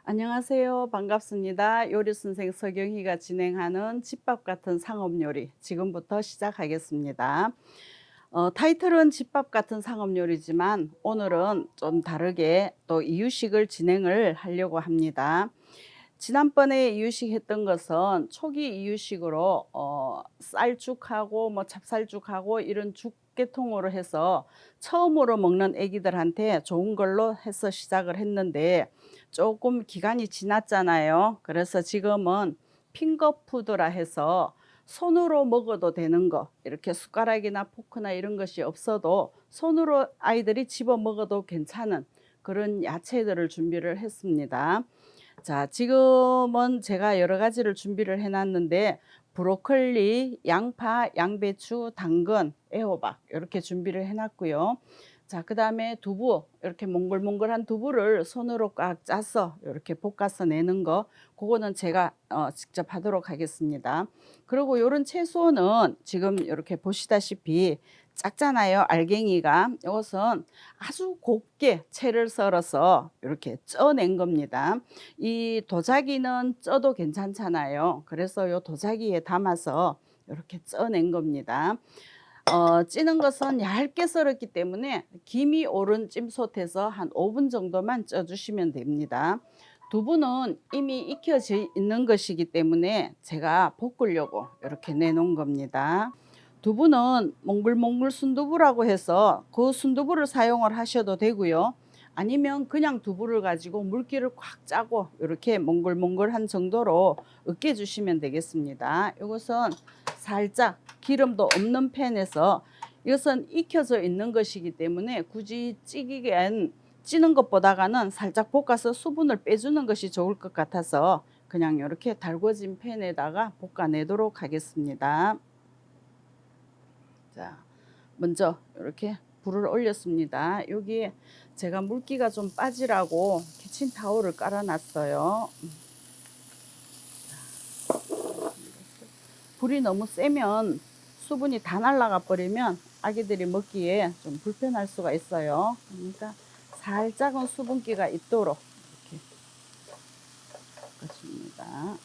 안녕하세요. 반갑습니다. 요리선생 서경희가 진행하는 집밥 같은 상업요리 지금부터 시작하겠습니다. 타이틀은 집밥 같은 상업요리지만 오늘은 좀 다르게 또 이유식을 진행을 하려고 합니다. 지난번에 이유식 했던 것은 초기 이유식으로 쌀죽하고 뭐 찹쌀죽하고 이런 죽 계통으로 해서 처음으로 먹는 애기들한테 좋은 걸로 해서 시작을 했는데 조금 기간이 지났잖아요. 그래서 지금은 핑거푸드라 해서 손으로 먹어도 되는 거, 이렇게 숟가락이나 포크나 이런 것이 없어도 손으로 아이들이 집어 먹어도 괜찮은 그런 야채들을 준비를 했습니다. 자, 지금은 제가 여러 가지를 준비를 해 놨는데 브로콜리, 양파, 양배추, 당근, 애호박 이렇게 준비를 해 놨고요. 자, 그다음에 두부, 이렇게 몽글몽글한 두부를 손으로 꽉 짜서 이렇게 볶아서 내는 거, 그거는 제가 직접 하도록 하겠습니다. 그리고 요런 채소는 지금 이렇게 보시다시피 작잖아요, 알갱이가. 이것은 아주 곱게 채를 썰어서 이렇게 쪄낸 겁니다. 이 도자기는 쪄도 괜찮잖아요. 그래서 요 도자기에 담아서 이렇게 쪄낸 겁니다. 찌는 것은 얇게 썰었기 때문에 김이 오른 찜솥에서 한 5분 정도만 쪄 주시면 됩니다. 두부는 이미 익혀져 있는 것이기 때문에 제가 볶으려고 이렇게 내놓은 겁니다. 두부는 몽글몽글 순두부라고 해서 그 순두부를 사용을 하셔도 되고요. 아니면 그냥 두부를 가지고 물기를 꽉 짜고 이렇게 몽글몽글한 정도로 으깨 주시면 되겠습니다. 이것은 살짝 기름도 없는 팬에서, 이것은 익혀져 있는 것이기 때문에 굳이 찌는 것보다는 살짝 볶아서 수분을 빼주는 것이 좋을 것 같아서 그냥 이렇게 달궈진 팬에다가 볶아내도록 하겠습니다. 자, 먼저 이렇게 불을 올렸습니다. 여기에 제가 물기가 좀 빠지라고 키친타올을 깔아놨어요. 불이 너무 세면 수분이 다 날아가 버리면 아기들이 먹기에 좀 불편할 수가 있어요. 그러니까 살짝은 수분기가 있도록 이렇게 볶아줍니다.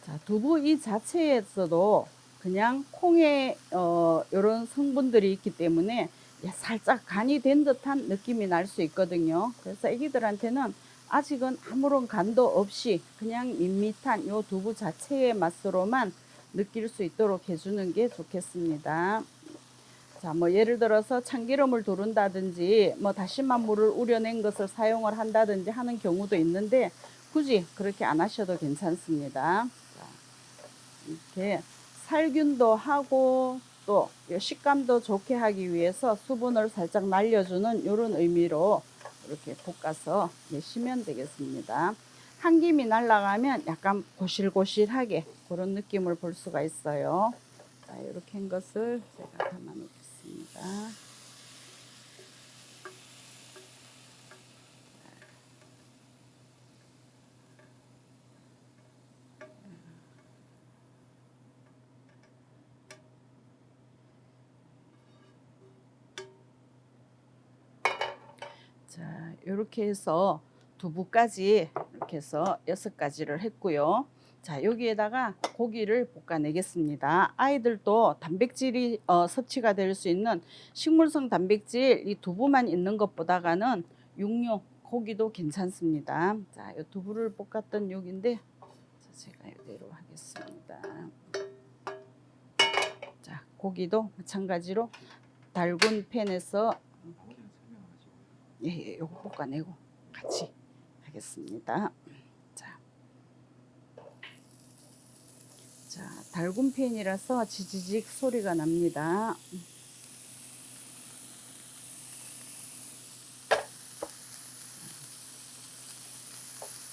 자, 두부 이 자체에서도 그냥 콩에 이런 성분들이 있기 때문에 살짝 간이 된 듯한 느낌이 날 수 있거든요. 그래서 애기들한테는 아직은 아무런 간도 없이 그냥 밋밋한 요 두부 자체의 맛으로만 느낄 수 있도록 해주는 게 좋겠습니다. 자, 뭐 예를 들어서 참기름을 두른다든지 뭐 다시마 물을 우려낸 것을 사용을 한다든지 하는 경우도 있는데 굳이 그렇게 안 하셔도 괜찮습니다. 자, 이렇게 살균도 하고 또 식감도 좋게 하기 위해서 수분을 살짝 날려주는 이런 의미로 이렇게 볶아서 내시면 되겠습니다. 한 김이 날아가면 약간 고실고실하게 그런 느낌을 볼 수가 있어요. 자, 이렇게 한 것을 제가 담아 놓겠습니다. 자, 이렇게 해서 두부까지 이렇게 해서 6가지를 했고요. 자, 여기에다가 고기를 볶아내겠습니다. 아이들도 단백질이 섭취가 될 수 있는 식물성 단백질, 이 두부만 있는 것보다는 육류 고기도 괜찮습니다. 자, 이 두부를 볶았던 육인데 제가 이대로 하겠습니다. 자, 고기도 마찬가지로 달군 팬에서 요거 볶아내고 같이 하겠습니다. 자, 달군 팬이라서 지지직 소리가 납니다.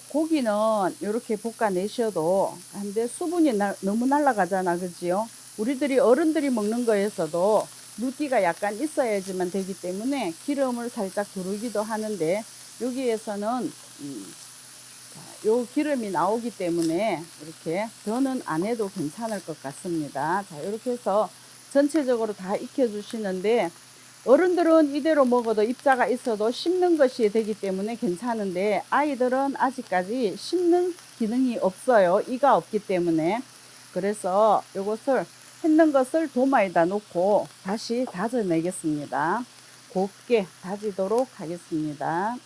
고기는 이렇게 볶아내셔도 한데 수분이 너무 날아가잖아, 그지요? 우리들이 어른들이 먹는 거에서도 물기가 약간 있어야지만 되기 때문에 기름을 살짝 두르기도 하는데 여기에서는 요 기름이 나오기 때문에 이렇게 더는 안 해도 괜찮을 것 같습니다. 자, 이렇게 해서 전체적으로 다 익혀 주시는데, 어른들은 이대로 먹어도 입자가 있어도 씹는 것이 되기 때문에 괜찮은데, 아이들은 아직까지 씹는 기능이 없어요. 이가 없기 때문에. 그래서 요것을 했는 것을 도마에다 놓고 다시 다져내겠습니다. 곱게 다지도록 하겠습니다.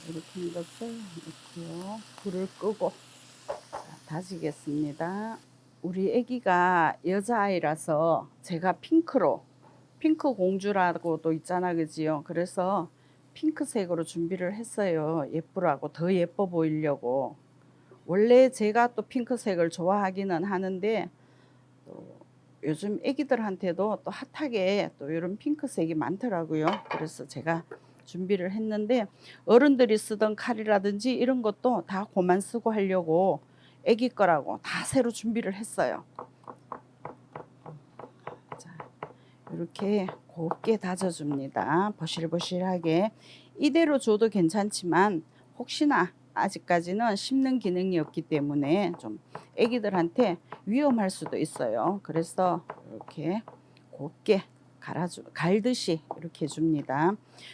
이렇게 한 것을 넣고요. 불을 끄고 다지겠습니다. 우리 아기가 여자아이라서 제가 핑크 공주라고도 있잖아, 그지요? 그래서 핑크색으로 준비를 했어요. 예쁘라고, 더 예뻐 보이려고. 원래 제가 또 핑크색을 좋아하기는 하는데, 또 요즘 아기들한테도 또 핫하게 또 이런 핑크색이 많더라고요. 그래서 제가 준비를 했는데, 어른들이 쓰던 칼이라든지 이런 것도 다 그만 쓰고 하려고 아기 거라고 다 새로 준비를 했어요. 자, 이렇게 곱게 다져줍니다. 버실버실하게. 이대로 줘도 괜찮지만 혹시나 아직까지는 씹는 기능이 없기 때문에 좀 아기들한테 위험할 수도 있어요. 그래서 이렇게 곱게 갈듯이 이렇게 해줍니다.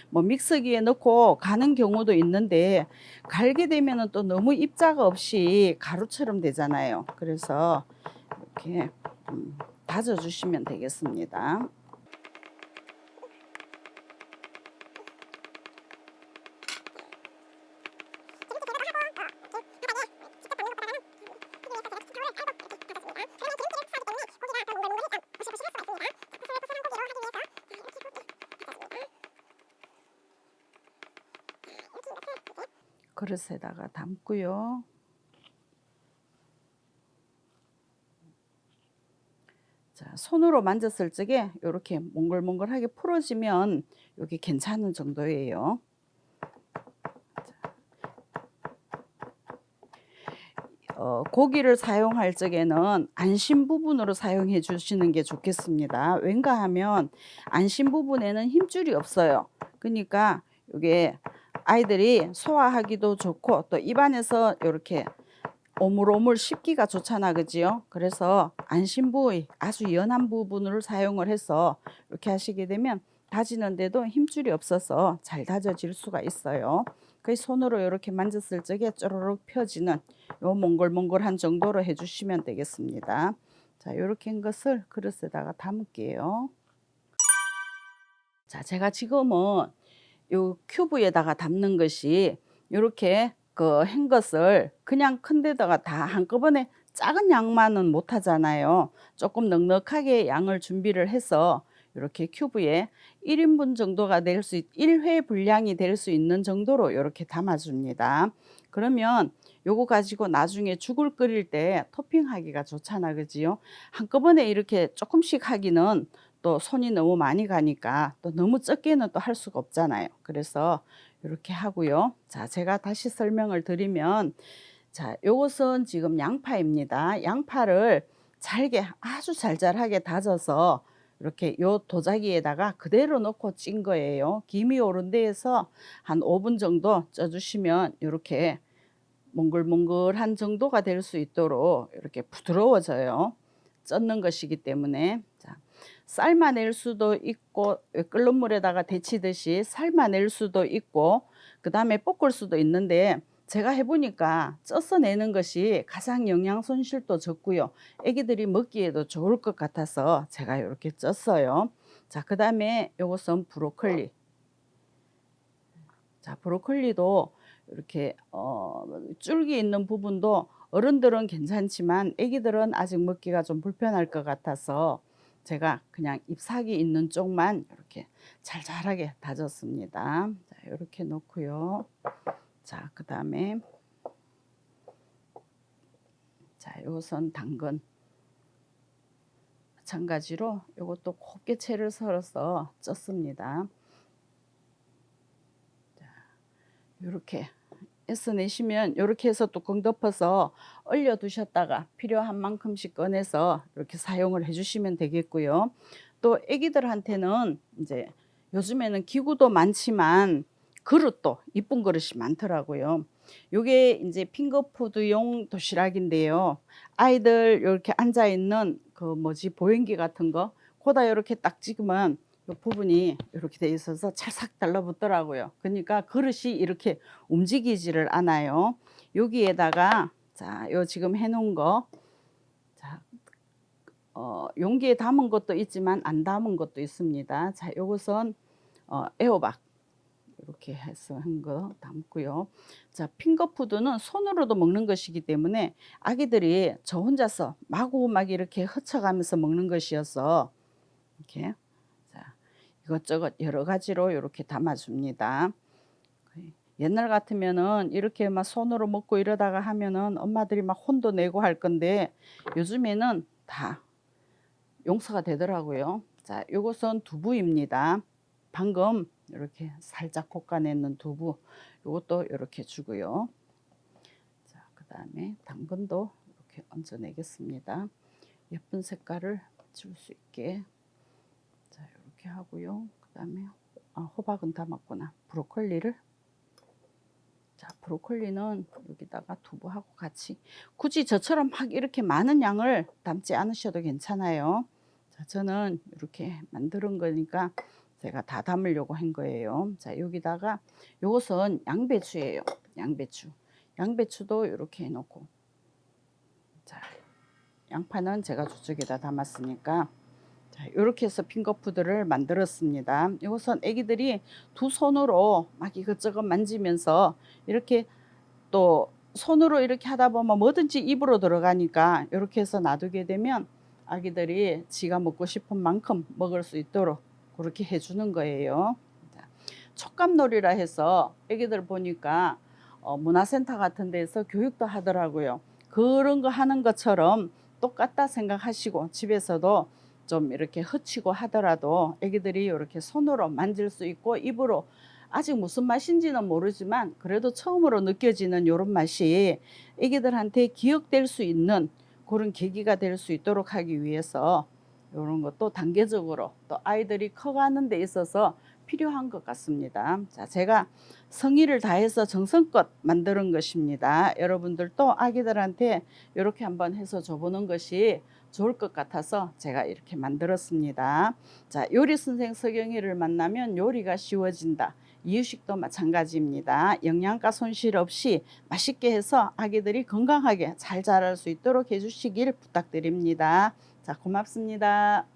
뭐 믹서기에 넣고 가는 경우도 있는데, 갈게 되면 또 너무 입자가 없이 가루처럼 되잖아요. 그래서 이렇게 다져주시면 되겠습니다. 그릇에다가 담고요. 자, 손으로 만졌을 적에 이렇게 몽글몽글하게 풀어지면 이게 괜찮은 정도예요. 고기를 사용할 적에는 안심 부분으로 사용해 주시는 게 좋겠습니다. 왠가 하면 안심 부분에는 힘줄이 없어요. 그러니까 이게 아이들이 소화하기도 좋고 또 입안에서 이렇게 오물오물 씹기가 좋잖아, 그지요? 그래서 안심 부위 아주 연한 부분을 사용을 해서 이렇게 하시게 되면 다지는데도 힘줄이 없어서 잘 다져질 수가 있어요. 그 손으로 이렇게 만졌을 적에 쪼르륵 펴지는 요 몽글몽글한 정도로 해주시면 되겠습니다. 자, 이렇게 한 것을 그릇에다가 담을게요. 자, 제가 지금은 요 큐브에다가 담는 것이 이렇게 그 한 것을 그냥 큰 데다가 다 한꺼번에 작은 양만은 못 하잖아요. 조금 넉넉하게 양을 준비를 해서 이렇게 큐브에 1인분 정도가 될 수 1회 분량이 될 수 있는 정도로 이렇게 담아 줍니다. 그러면 요거 가지고 나중에 죽을 끓일 때 토핑하기가 좋잖아, 그지요? 한꺼번에 이렇게 조금씩 하기는 또 손이 너무 많이 가니까 또 너무 적게는 또 할 수가 없잖아요. 그래서 이렇게 하고요. 자, 제가 다시 설명을 드리면, 자, 요것은 지금 양파입니다. 양파를 잘게 아주 잘잘하게 다져서 이렇게 요 도자기에다가 그대로 넣고 찐 거예요. 김이 오른 데에서 한 5분 정도 쪄주시면 이렇게 몽글몽글한 정도가 될 수 있도록 이렇게 부드러워져요. 쪄는 것이기 때문에. 자, 삶아낼 수도 있고 끓는 물에다가 데치듯이 삶아낼 수도 있고 그 다음에 볶을 수도 있는데, 제가 해보니까 쪄서 내는 것이 가장 영양 손실도 적고요. 애기들이 먹기에도 좋을 것 같아서 제가 이렇게 쪘어요. 자, 그 다음에 이것은 브로콜리. 자, 브로콜리도 이렇게 줄기 있는 부분도 어른들은 괜찮지만 애기들은 아직 먹기가 좀 불편할 것 같아서 제가 그냥 잎사귀 있는 쪽만 이렇게 잘잘하게 다졌습니다. 자, 이렇게 놓고요. 자, 그 다음에 자, 이것은 당근. 마찬가지로 이것도 곱게 채를 썰어서 쪘습니다. 이렇게 해서 내시면 이렇게 해서 뚜껑 덮어서 얼려 두셨다가 필요한 만큼씩 꺼내서 이렇게 사용을 해주시면 되겠고요. 또 애기들한테는 이제 요즘에는 기구도 많지만 그릇도 이쁜 그릇이 많더라고요. 요게 이제 핑거푸드용 도시락인데요. 아이들 이렇게 앉아 있는 그 뭐지 보행기 같은 거 거다 이렇게 딱 찍으면 요 부분이 이렇게 돼 있어서 찰싹 달라붙더라고요. 그러니까 그릇이 이렇게 움직이지를 않아요. 여기에다가 자, 요 지금 해 놓은 거 자, 용기에 담은 것도 있지만 안 담은 것도 있습니다. 자, 요것은 애호박 이렇게 해서 한 거 담고요. 자, 핑거푸드는 손으로도 먹는 것이기 때문에 아기들이 저 혼자서 마구막 이렇게 헤쳐가면서 먹는 것이어서 이렇게 자, 이것저것 여러 가지로 이렇게 담아줍니다. 옛날 같으면은 이렇게 막 손으로 먹고 이러다가 하면은 엄마들이 막 혼도 내고 할 건데 요즘에는 다 용서가 되더라고요. 자, 요것은 두부입니다. 방금 이렇게 살짝 볶아내는 두부 요것도 이렇게 주고요. 자, 그 다음에 당근도 이렇게 얹어 내겠습니다. 예쁜 색깔을 줄 수 있게 자, 이렇게 하고요. 그 다음에 호박은 담았구나. 브로콜리를 자, 브로콜리는 여기다가 두부하고 같이 굳이 저처럼 막 이렇게 많은 양을 담지 않으셔도 괜찮아요. 자, 저는 이렇게 만드는 거니까 제가 다 담으려고 한 거예요. 자, 여기다가 요것은 양배추예요. 양배추. 양배추도 이렇게 해놓고 자, 양파는 제가 저쪽에다 담았으니까 자, 이렇게 해서 핑거푸드를 만들었습니다. 이것은 애기들이 두 손으로 막 이것저것 만지면서 이렇게 또 손으로 이렇게 하다 보면 뭐든지 입으로 들어가니까 이렇게 해서 놔두게 되면 아기들이 지가 먹고 싶은 만큼 먹을 수 있도록 그렇게 해주는 거예요. 자, 촉감놀이라 해서 애기들 보니까 문화센터 같은 데서 교육도 하더라고요. 그런 거 하는 것처럼 똑같다 생각하시고 집에서도 좀 이렇게 헤치고 하더라도 애기들이 이렇게 손으로 만질 수 있고 입으로 아직 무슨 맛인지는 모르지만 그래도 처음으로 느껴지는 이런 맛이 애기들한테 기억될 수 있는 그런 계기가 될 수 있도록 하기 위해서 이런 것도 단계적으로 또 아이들이 커가는 데 있어서 필요한 것 같습니다. 자, 제가 성의를 다해서 정성껏 만드는 것입니다. 여러분들도 아기들한테 이렇게 한번 해서 줘보는 것이 좋을 것 같아서 제가 이렇게 만들었습니다. 자, 요리 선생 서경이를 만나면 요리가 쉬워진다. 이유식도 마찬가지입니다. 영양가 손실 없이 맛있게 해서 아기들이 건강하게 잘 자랄 수 있도록 해주시길 부탁드립니다. 자, 고맙습니다.